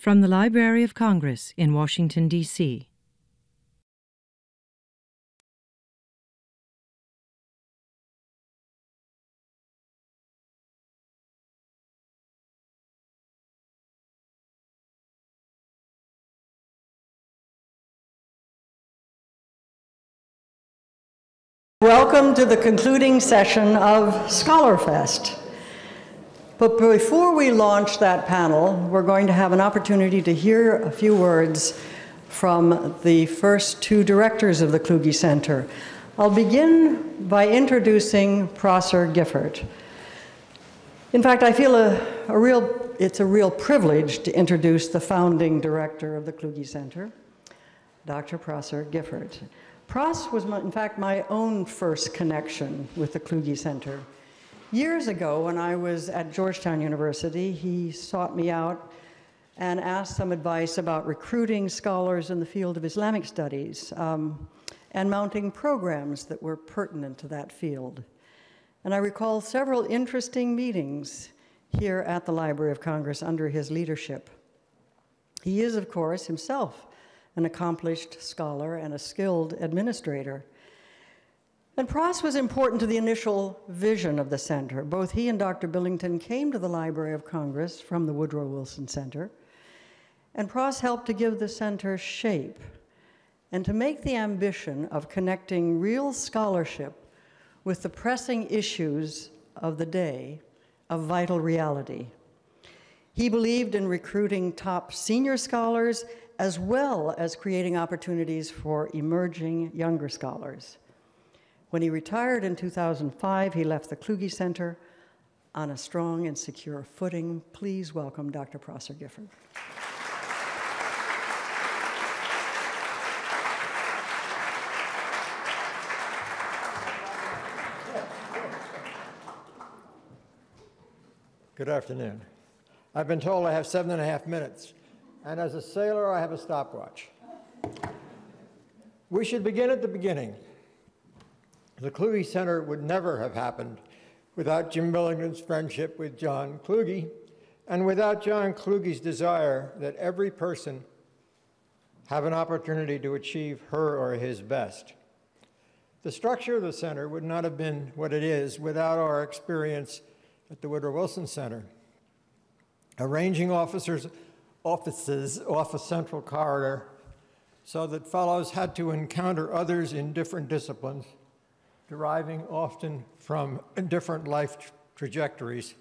From the Library of Congress in Washington, D.C. Welcome to the concluding session of Scholarfest. But before we launch that panel, we're going to have an opportunity to hear a few words from the first two directors of the Kluge Center. I'll begin by introducing Professor Gifford. In fact, I feel it's a real privilege to introduce the founding director of the Kluge Center, Dr. Professor Gifford. Pross was, in fact, my own first connection with the Kluge Center. Years ago, when I was at Georgetown University, he sought me out and asked some advice about recruiting scholars in the field of Islamic Studies and mounting programs that were pertinent to that field. And I recall several interesting meetings here at the Library of Congress under his leadership. He is, of course, himself an accomplished scholar and a skilled administrator. And Pross was important to the initial vision of the center. Both he and Dr. Billington came to the Library of Congress from the Woodrow Wilson Center, and Pross helped to give the center shape and to make the ambition of connecting real scholarship with the pressing issues of the day of vital reality. He believed in recruiting top senior scholars as well as creating opportunities for emerging younger scholars. When he retired in 2005, he left the Kluge Center on a strong and secure footing. Please welcome Dr. Professor Gifford. Good afternoon. I've been told I have 7.5 minutes, and as a sailor, I have a stopwatch. We should begin at the beginning. The Kluge Center would never have happened without Jim Billington's friendship with John Kluge, and without John Kluge's desire that every person have an opportunity to achieve her or his best. The structure of the center would not have been what it is without our experience at the Woodrow Wilson Center, arranging offices off a central corridor so that fellows had to encounter others in different disciplines, deriving often from different life trajectories,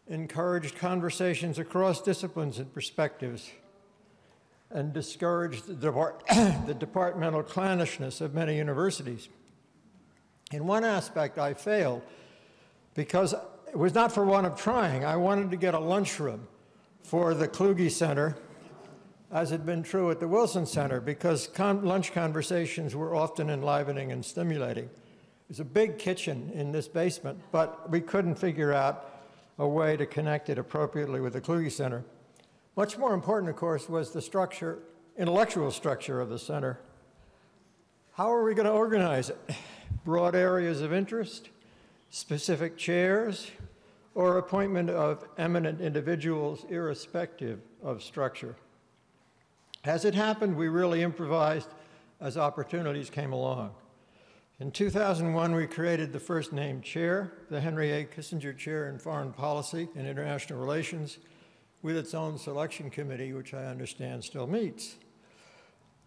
encouraged conversations across disciplines and perspectives, and discouraged the departmental clannishness of many universities. In one aspect, I failed because it was not for want of trying. I wanted to get a lunchroom for the Kluge Center, as had been true at the Wilson Center, because lunch conversations were often enlivening and stimulating. There's a big kitchen in this basement, but we couldn't figure out a way to connect it appropriately with the Kluge Center. Much more important, of course, was the structure, intellectual structure of the center. How are we going to organize it? Broad areas of interest, specific chairs, or appointment of eminent individuals irrespective of structure? As it happened, we really improvised as opportunities came along. In 2001, we created the first named chair, the Henry A. Kissinger Chair in Foreign Policy and International Relations, with its own selection committee, which I understand still meets.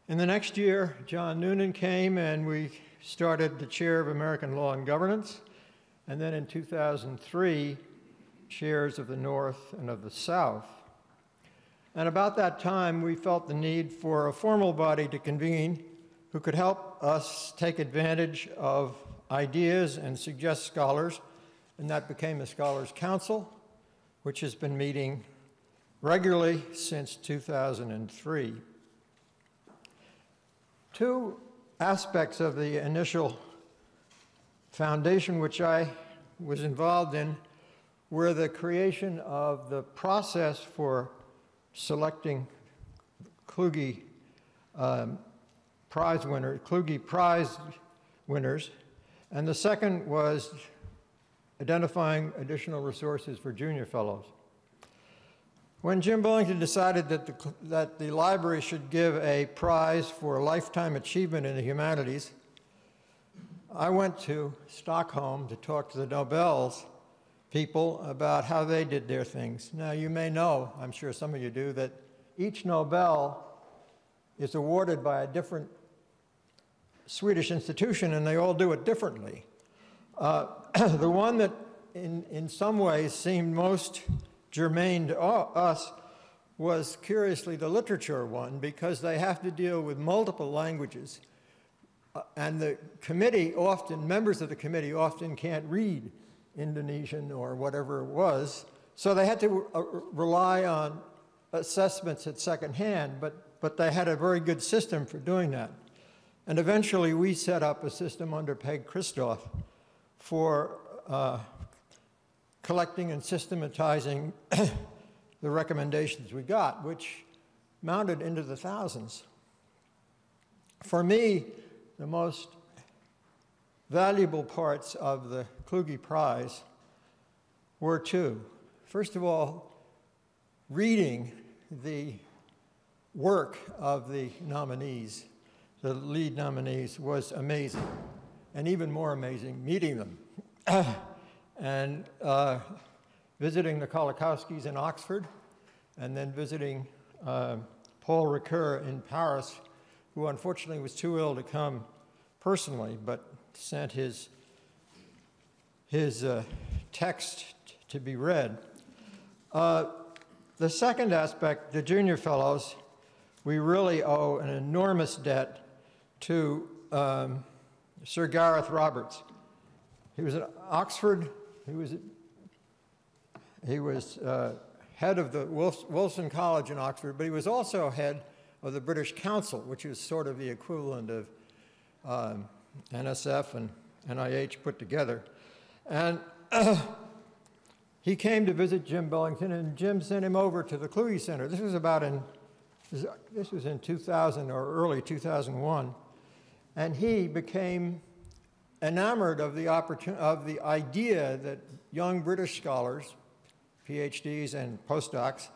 In the next year, John Noonan came and we started the Chair of American Law and Governance, and then in 2003, chairs of the North and of the South. And about that time, we felt the need for a formal body to convene who could help us take advantage of ideas and suggest scholars, and that became the Scholars Council, which has been meeting regularly since 2003. Two aspects of the initial foundation which I was involved in were the creation of the process for selecting Kluge Prize winners, and the second was identifying additional resources for junior fellows. When Jim Billington decided that the library should give a prize for lifetime achievement in the humanities, I went to Stockholm to talk to the Nobels people about how they did their things. Now, you may know, I'm sure some of you do, that each Nobel is awarded by a different Swedish institution, and they all do it differently. The one that in some ways seemed most germane to us was, curiously, the literature one, because they have to deal with multiple languages. And the committee often, members of the committee often can't read Indonesian or whatever it was, so they had to rely on assessments at second hand, but they had a very good system for doing that. And eventually we set up a system under Peg Christoph for collecting and systematizing the recommendations we got, which mounted into the thousands. For me, the most valuable parts of the Kluge Prize were two. First of all, reading the work of the nominees, the lead nominees, was amazing, and even more amazing, meeting them. And visiting the Kolakowskis in Oxford, and then visiting Paul Ricoeur in Paris, who unfortunately was too ill to come personally, but sent his text to be read. The second aspect, the junior fellows, we really owe an enormous debt to Sir Gareth Roberts. He was at Oxford. He was head of the Wilson College in Oxford, but he was also head of the British Council, which is sort of the equivalent of NSF and NIH put together. And he came to visit Jim Billington, and Jim sent him over to the Kluge Center. This was in 2000 or early 2001, and he became enamored of the idea that young British scholars, PhDs and postdocs,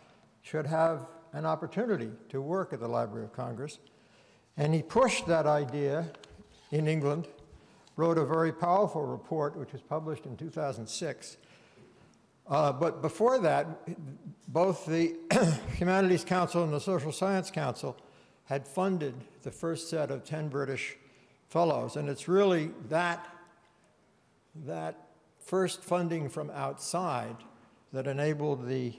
should have an opportunity to work at the Library of Congress. And he pushed that idea in England, wrote a very powerful report, which was published in 2006. But before that, both the Humanities Council and the Social Science Council had funded the first set of 10 British fellows. And it's really that first funding from outside that enabled the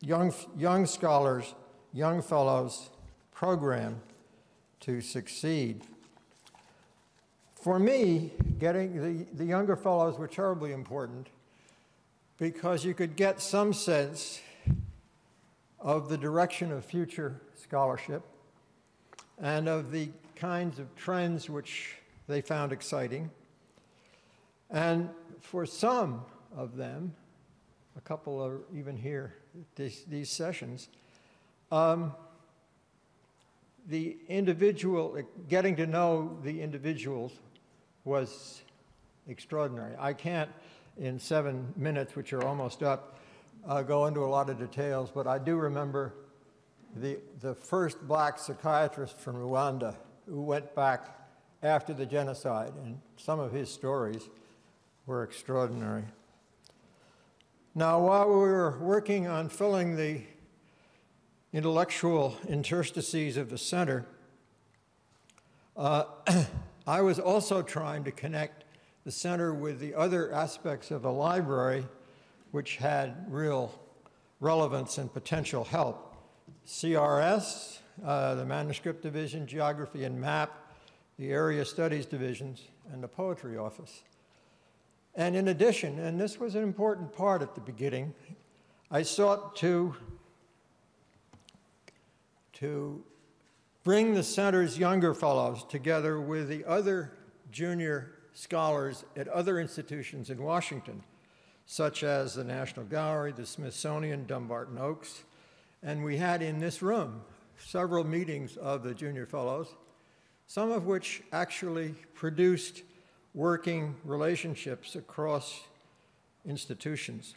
young scholars, young fellows program to succeed. For me, getting the younger fellows were terribly important because you could get some sense of the direction of future scholarship and of the kinds of trends which they found exciting. And for some of them, a couple are even here at these sessions, the individual, getting to know the individuals was extraordinary. I can't, in 7 minutes, which are almost up, go into a lot of details, but I do remember the first black psychiatrist from Rwanda who went back after the genocide, and some of his stories were extraordinary. Now, while we were working on filling the intellectual interstices of the center, I was also trying to connect the center with the other aspects of the library which had real relevance and potential help. CRS, the Manuscript Division, Geography and Map, the Area Studies Divisions, and the Poetry Office. And in addition, and this was an important part at the beginning, I sought to bring the center's younger fellows together with the other junior scholars at other institutions in Washington, such as the National Gallery, the Smithsonian, Dumbarton Oaks. And we had in this room several meetings of the junior fellows, some of which actually produced working relationships across institutions.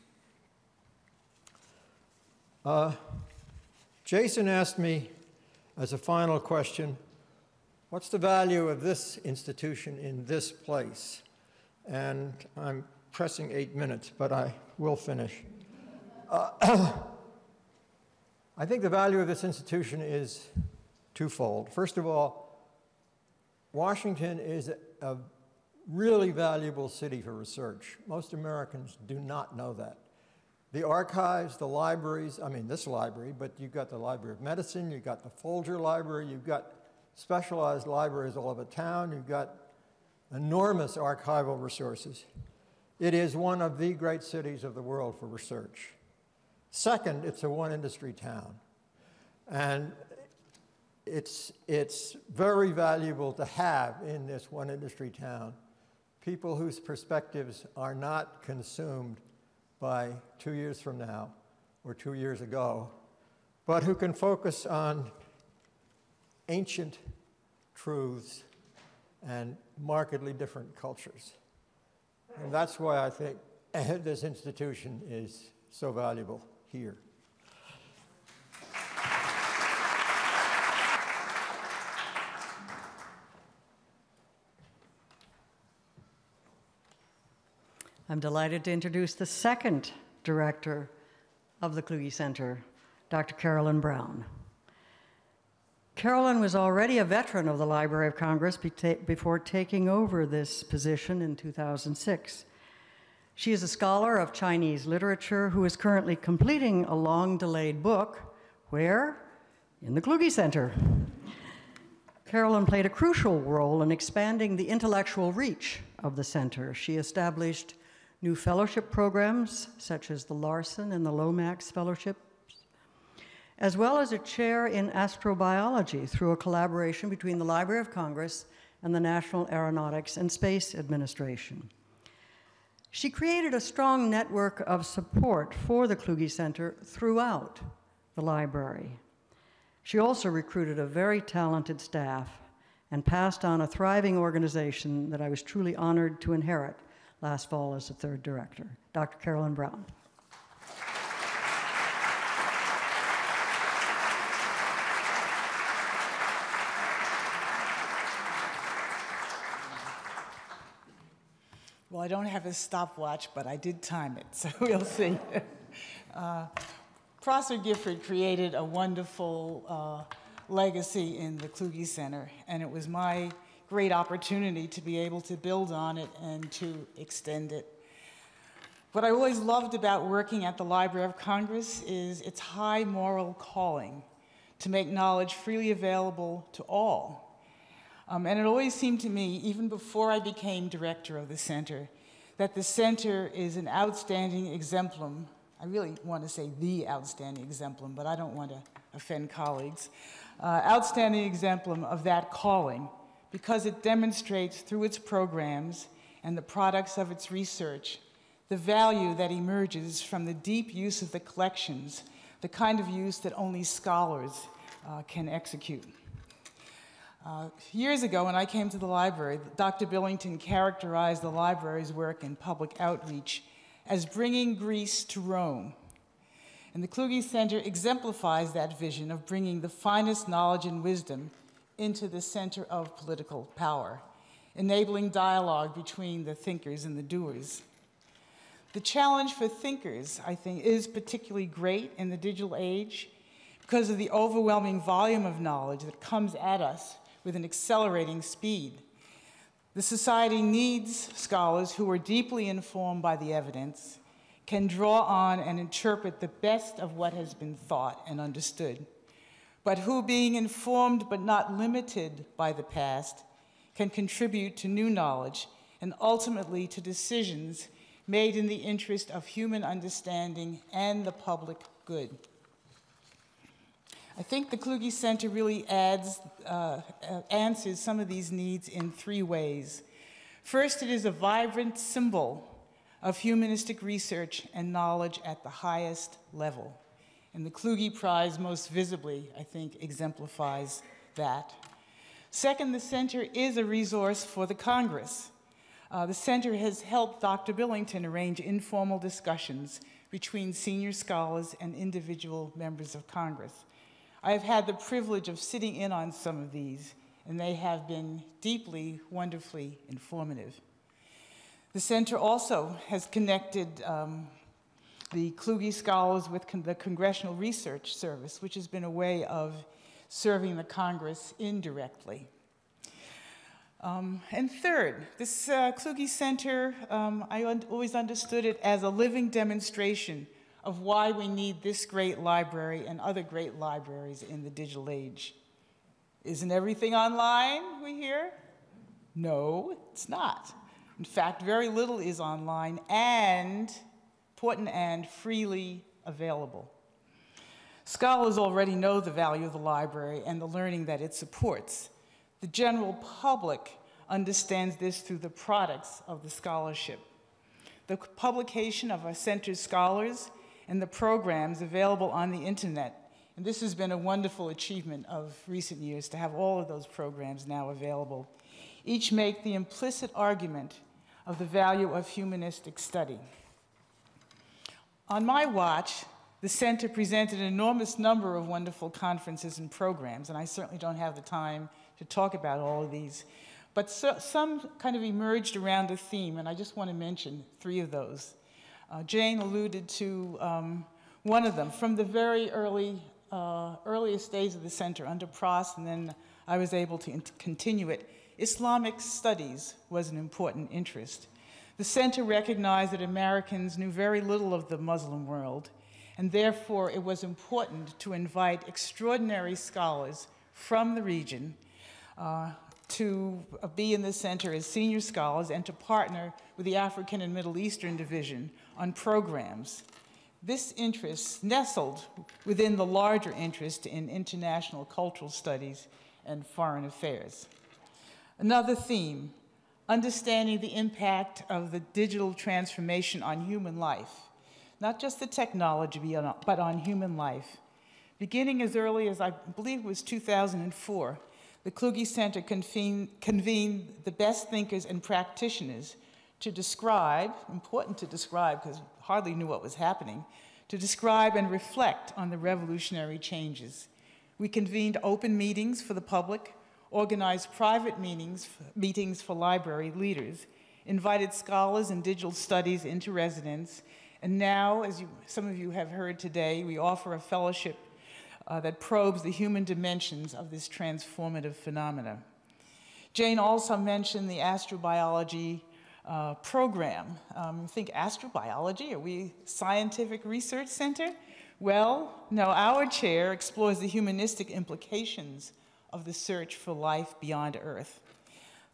Jason asked me as a final question, what's the value of this institution in this place? And I'm pressing 8 minutes, but I will finish. I think the value of this institution is twofold. First of all, Washington is a really valuable city for research. Most Americans do not know that. The archives, the libraries, I mean this library, but you've got the Library of Medicine, you've got the Folger Library, you've got specialized libraries all over town, you've got enormous archival resources. It is one of the great cities of the world for research. Second, it's a one-industry town. And it's very valuable to have in this one-industry town people whose perspectives are not consumed by 2 years from now or 2 years ago, but who can focus on ancient truths and markedly different cultures. And that's why I think this institution is so valuable here. I'm delighted to introduce the second director of the Kluge Center, Dr. Carolyn Brown. Carolyn was already a veteran of the Library of Congress before taking over this position in 2006. She is a scholar of Chinese literature who is currently completing a long-delayed book. Where? In the Kluge Center. Carolyn played a crucial role in expanding the intellectual reach of the center. She established new fellowship programs, such as the Larson and the Lomax Fellowships, as well as a chair in astrobiology through a collaboration between the Library of Congress and the National Aeronautics and Space Administration. She created a strong network of support for the Kluge Center throughout the library. She also recruited a very talented staff and passed on a thriving organization that I was truly honored to inherit last fall as the third director, Dr. Carolyn Brown. Well, I don't have a stopwatch, but I did time it, so we'll see. Prosser Gifford created a wonderful legacy in the Kluge Center, and it was my great opportunity to be able to build on it and to extend it. What I always loved about working at the Library of Congress is its high moral calling to make knowledge freely available to all. And it always seemed to me, even before I became director of the center, that the center is an outstanding exemplum. I really want to say the outstanding exemplum, but I don't want to offend colleagues. Outstanding exemplum of that calling, because it demonstrates through its programs and the products of its research the value that emerges from the deep use of the collections, the kind of use that only scholars can execute. Years ago, when I came to the library, Dr. Billington characterized the library's work in public outreach as bringing Greece to Rome. And the Kluge Center exemplifies that vision of bringing the finest knowledge and wisdom into the center of political power, enabling dialogue between the thinkers and the doers. The challenge for thinkers, I think, is particularly great in the digital age because of the overwhelming volume of knowledge that comes at us with an accelerating speed. The society needs scholars who are deeply informed by the evidence, can draw on and interpret the best of what has been thought and understood, but who, being informed but not limited by the past, can contribute to new knowledge and ultimately to decisions made in the interest of human understanding and the public good. I think the Kluge Center really answers some of these needs in three ways. First, it is a vibrant symbol of humanistic research and knowledge at the highest level. And the Kluge Prize most visibly, I think, exemplifies that. Second, the center is a resource for the Congress. The center has helped Dr. Billington arrange informal discussions between senior scholars and individual members of Congress. I have had the privilege of sitting in on some of these, and they have been deeply, wonderfully informative. The center also has connected the Kluge Scholars with the Congressional Research Service, which has been a way of serving the Congress indirectly. And third, this Kluge Center, I always understood it as a living demonstration of why we need this great library and other great libraries in the digital age. Isn't everything online, we hear? No, it's not. In fact, very little is online and, important and, freely available. Scholars already know the value of the library and the learning that it supports. The general public understands this through the products of the scholarship. The publication of our center's scholars and the programs available on the internet. And this has been a wonderful achievement of recent years to have all of those programs now available. Each make the implicit argument of the value of humanistic study. On my watch, the center presented an enormous number of wonderful conferences and programs, and I certainly don't have the time to talk about all of these. But some kind of emerged around a theme, and I just want to mention 3 of those. Jane alluded to one of them from the very earliest days of the center under Pross, and then I was able to continue it. Islamic Studies was an important interest. The center recognized that Americans knew very little of the Muslim world, and therefore it was important to invite extraordinary scholars from the region to be in the center as senior scholars and to partner with the African and Middle Eastern Division on programs. This interest nestled within the larger interest in international cultural studies and foreign affairs. Another theme, understanding the impact of the digital transformation on human life, not just the technology, but on human life. Beginning as early as, I believe it was 2004, the Kluge Center convened the best thinkers and practitioners to describe, important to describe because hardly knew what was happening, to describe and reflect on the revolutionary changes. We convened open meetings for the public, organized private meetings for library leaders, invited scholars in digital studies into residence, and now, as some of you have heard today, we offer a fellowship that probes the human dimensions of this transformative phenomena. Jane also mentioned the astrobiology program. Think astrobiology? Are we a scientific research center? Well, no, our chair explores the humanistic implications of the search for life beyond Earth.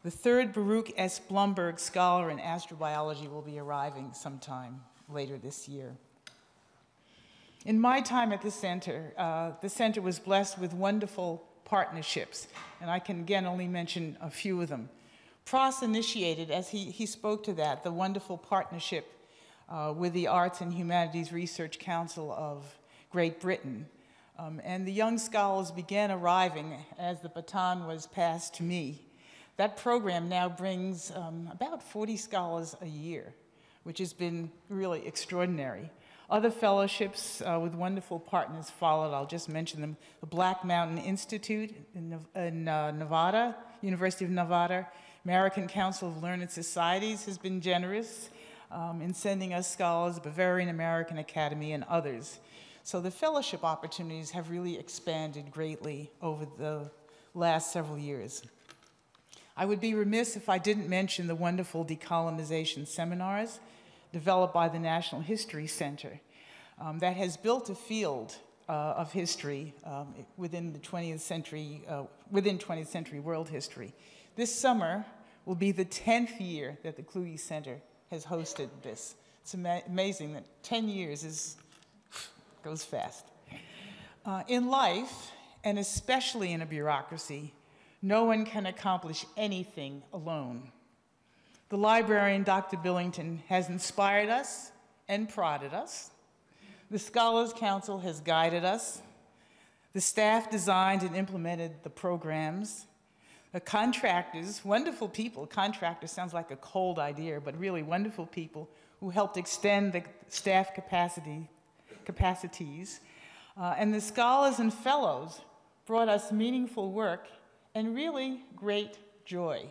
The 3rd Baruch S. Blumberg Scholar in Astrobiology will be arriving sometime later this year. In my time at the center was blessed with wonderful partnerships, and I can again only mention a few of them. Pross initiated, as he spoke to that, the wonderful partnership with the Arts and Humanities Research Council of Great Britain. And the young scholars began arriving as the baton was passed to me. That program now brings about 40 scholars a year, which has been really extraordinary. Other fellowships with wonderful partners followed. I'll just mention them. The Black Mountain Institute in Nevada, University of Nevada. American Council of Learned Societies has been generous in sending us scholars, Bavarian American Academy, and others. So the fellowship opportunities have really expanded greatly over the last several years. I would be remiss if I didn't mention the wonderful Decolonization Seminars developed by the National History Center that has built a field of history within 20th century world history. This summer will be the 10th year that the Kluge Center has hosted this. It's amazing that 10 years goes fast. In life, and especially in a bureaucracy, no one can accomplish anything alone. The librarian, Dr. Billington, has inspired us and prodded us. The Scholars Council has guided us. The staff designed and implemented the programs. The contractors, wonderful people, contractors sounds like a cold idea, but really wonderful people who helped extend the staff capacities, and the scholars and fellows brought us meaningful work and really great joy.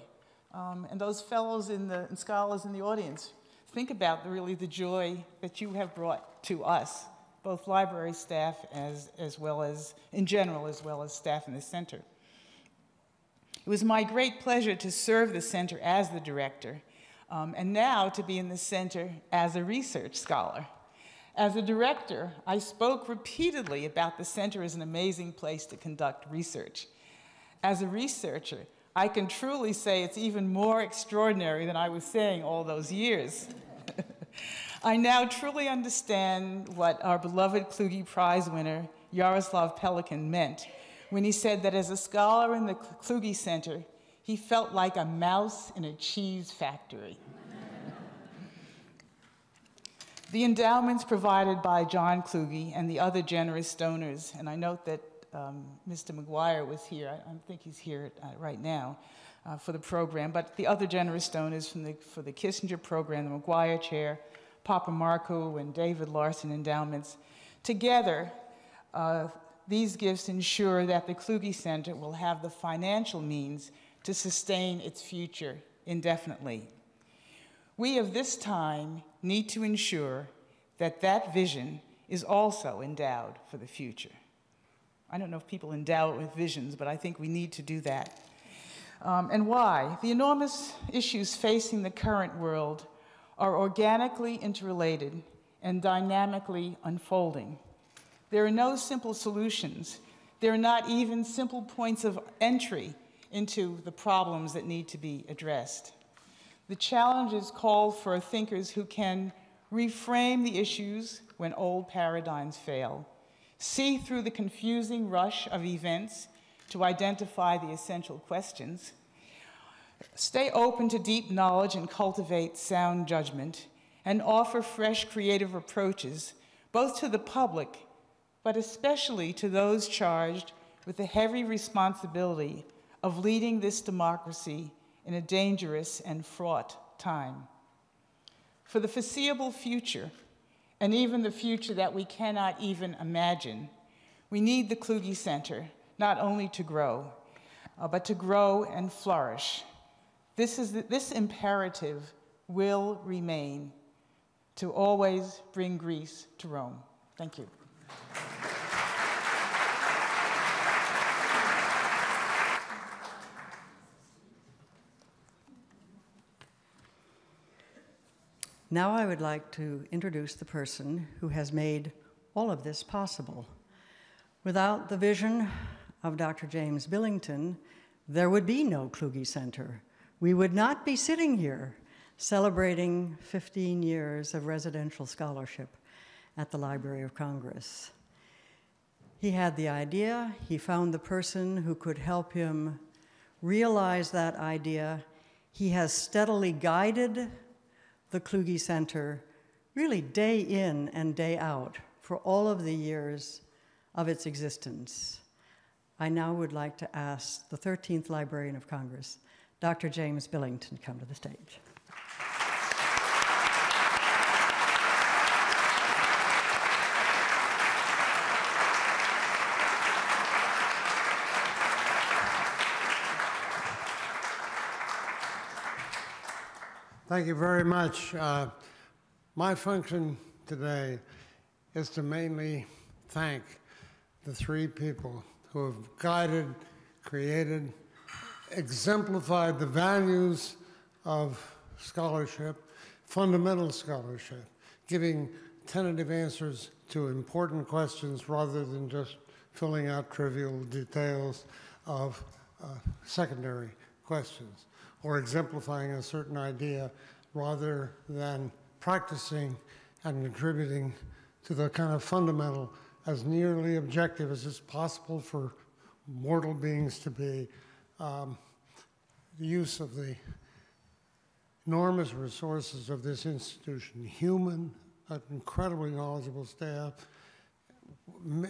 And those fellows and scholars in the audience, think about really the joy that you have brought to us, both library staff as well as, in general, as well as staff in the center. It was my great pleasure to serve the center as the director, and now to be in the center as a research scholar. As a director, I spoke repeatedly about the center as an amazing place to conduct research. As a researcher, I can truly say it's even more extraordinary than I was saying all those years. I now truly understand what our beloved Kluge Prize winner, Yaroslav Pelikan, meant when he said that as a scholar in the Kluge Center, he felt like a mouse in a cheese factory. The endowments provided by John Kluge and the other generous donors, and I note that Mr. McGuire was here, I think he's here right now, for the program, but the other generous donors for the Kissinger program, the McGuire Chair, Papa Marco and David Larson endowments, together, these gifts ensure that the Kluge Center will have the financial means to sustain its future indefinitely. We of this time need to ensure that that vision is also endowed for the future. I don't know if people endow it with visions, but I think we need to do that. And why? The enormous issues facing the current world are organically interrelated and dynamically unfolding. There are no simple solutions. There are not even simple points of entry into the problems that need to be addressed. The challenges call for thinkers who can reframe the issues when old paradigms fail, see through the confusing rush of events to identify the essential questions, stay open to deep knowledge and cultivate sound judgment, and offer fresh creative approaches both to the public, but especially to those charged with the heavy responsibility of leading this democracy in a dangerous and fraught time. For the foreseeable future, and even the future that we cannot even imagine, we need the Kluge Center not only to grow, but to grow and flourish. This imperative will remain to always bring Greece to Rome. Thank you. Now I would like to introduce the person who has made all of this possible. Without the vision of Dr. James Billington, there would be no Kluge Center. We would not be sitting here celebrating 15 years of residential scholarship at the Library of Congress. He had the idea, he found the person who could help him realize that idea. He has steadily guided the Kluge Center really day in and day out for all of the years of its existence. I now would like to ask the 13th Librarian of Congress, Dr. James Billington, to come to the stage. Thank you very much. My function today is to mainly thank the three people who have guided, created, exemplified the values of scholarship, fundamental scholarship, giving tentative answers to important questions rather than just filling out trivial details of secondary questions, or exemplifying a certain idea rather than practicing and contributing to the kind of fundamental, as nearly objective as is possible for mortal beings to be, the use of the enormous resources of this institution, human, incredibly knowledgeable staff,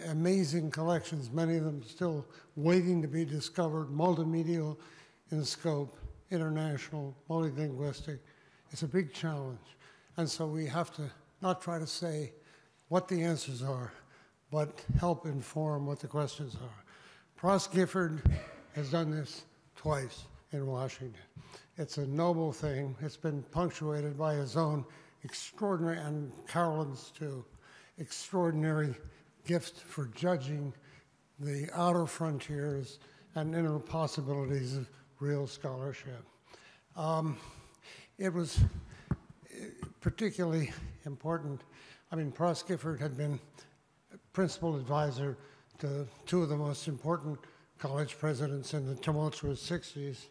amazing collections, many of them still waiting to be discovered, multimedial in scope, international, multilinguistic. It's a big challenge. And so we have to not try to say what the answers are, but help inform what the questions are. Pross Gifford has done this twice in Washington. It's a noble thing. It's been punctuated by his own extraordinary, and Carolyn's too, extraordinary gift for judging the outer frontiers and inner possibilities of real scholarship. It was particularly important. I mean, Pross Gifford had been principal advisor to two of the most important college presidents in the tumultuous 60s.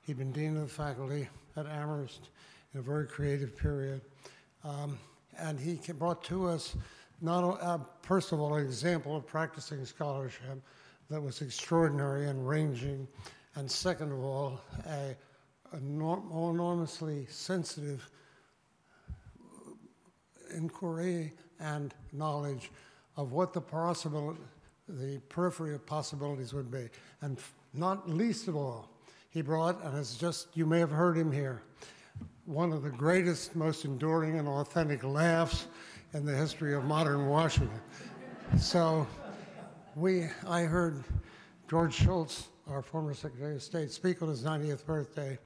He'd been dean of the faculty at Amherst in a very creative period. And he brought to us, first of all, an example of practicing scholarship that was extraordinary and ranging, and second of all, an enormously sensitive inquiry and knowledge of what the periphery of possibilities would be. And not least of all, he brought, and it's just, you may have heard him here, one of the greatest, most enduring and authentic laughs in the history of modern Washington. So I heard George Shultz, our former Secretary of State, speak on his 90th birthday,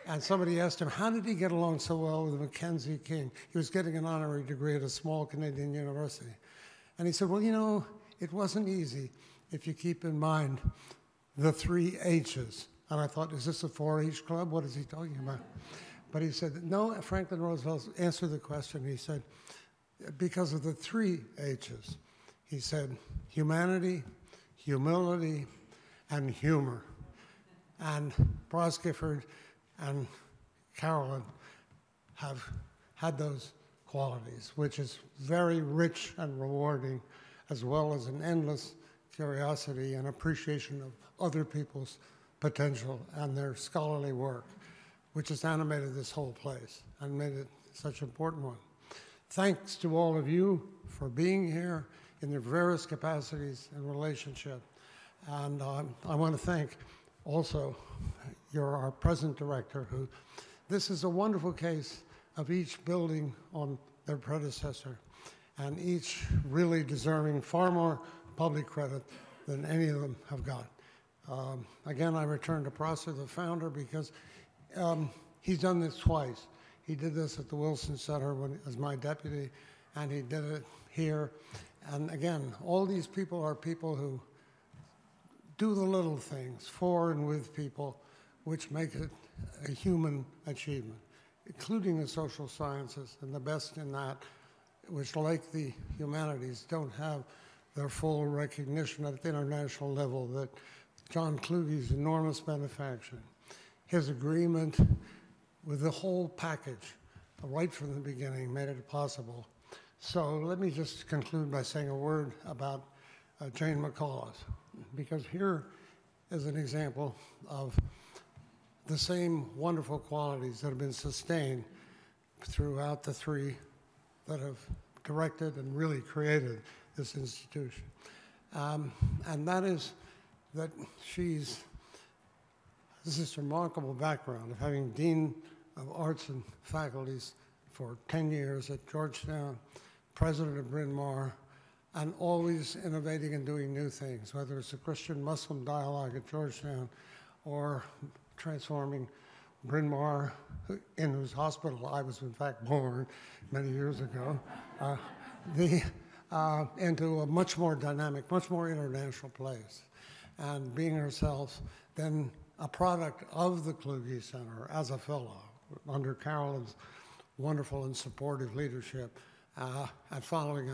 and somebody asked him, how did he get along so well with Mackenzie King? He was getting an honorary degree at a small Canadian university. And he said, well, you know, it wasn't easy if you keep in mind the 3 H's. And I thought, is this a 4-H club? What is he talking about? But he said, no, Franklin Roosevelt answered the question. He said, because of the 3 H's. He said, humanity, humility, and humor. And Pross Gifford and Carolyn have had those qualities, which is very rich and rewarding, as well as an endless curiosity and appreciation of other people's potential and their scholarly work, which has animated this whole place and made it such an important one. Thanks to all of you for being here in their various capacities and relationship. And I want to thank also our present director, who, this is a wonderful case of each building on their predecessor, and each really deserving far more public credit than any of them have got. Again, I return to Prosser, the founder, because he's done this twice. He did this at the Wilson Center as my deputy, and he did it here. And again, all these people are people who do the little things for and with people, which make it a human achievement, including the social sciences, and the best in that, which, like the humanities, don't have their full recognition at the international level, that John Kluge's enormous benefaction, his agreement with the whole package, right from the beginning, made it possible. So let me just conclude by saying a word about Jane McCullough, because here is an example of the same wonderful qualities that have been sustained throughout the 3 that have directed and really created this institution. And that is that she's this remarkable background of having Dean of Arts and Faculties for 10 years at Georgetown, president of Bryn Mawr, and always innovating and doing new things, whether it's a Christian-Muslim dialogue at Georgetown or transforming Bryn Mawr, in whose hospital I was in fact born many years ago, into a much more dynamic, much more international place, and being herself then a product of the Kluge Center as a fellow under Carolyn's wonderful and supportive leadership, and following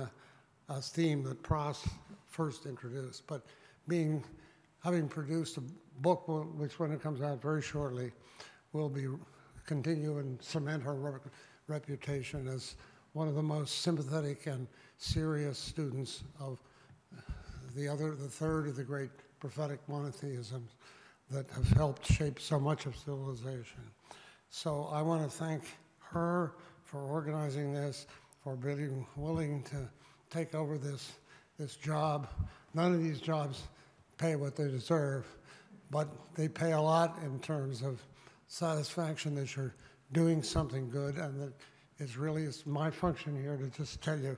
a theme that Pross first introduced, but having produced a book which, when it comes out very shortly, will continue and cement her reputation as one of the most sympathetic and serious students of the third of the great prophetic monotheisms that have helped shape so much of civilization. So I want to thank her for organizing this, for being willing to take over this job. None of these jobs pay what they deserve, but they pay a lot in terms of satisfaction that you're doing something good and that it's my function here to just tell you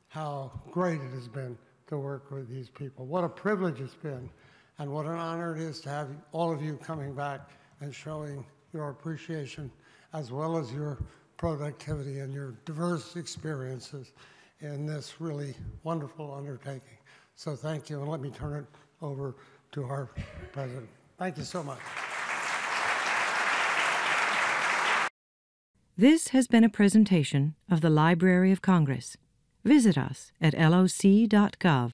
how great it has been to work with these people. What a privilege it's been, and what an honor it is to have all of you coming back and showing your appreciation as well as your productivity and your diverse experiences in this really wonderful undertaking. So thank you, and let me turn it over to our president. Thank you so much. This has been a presentation of the Library of Congress. Visit us at loc.gov.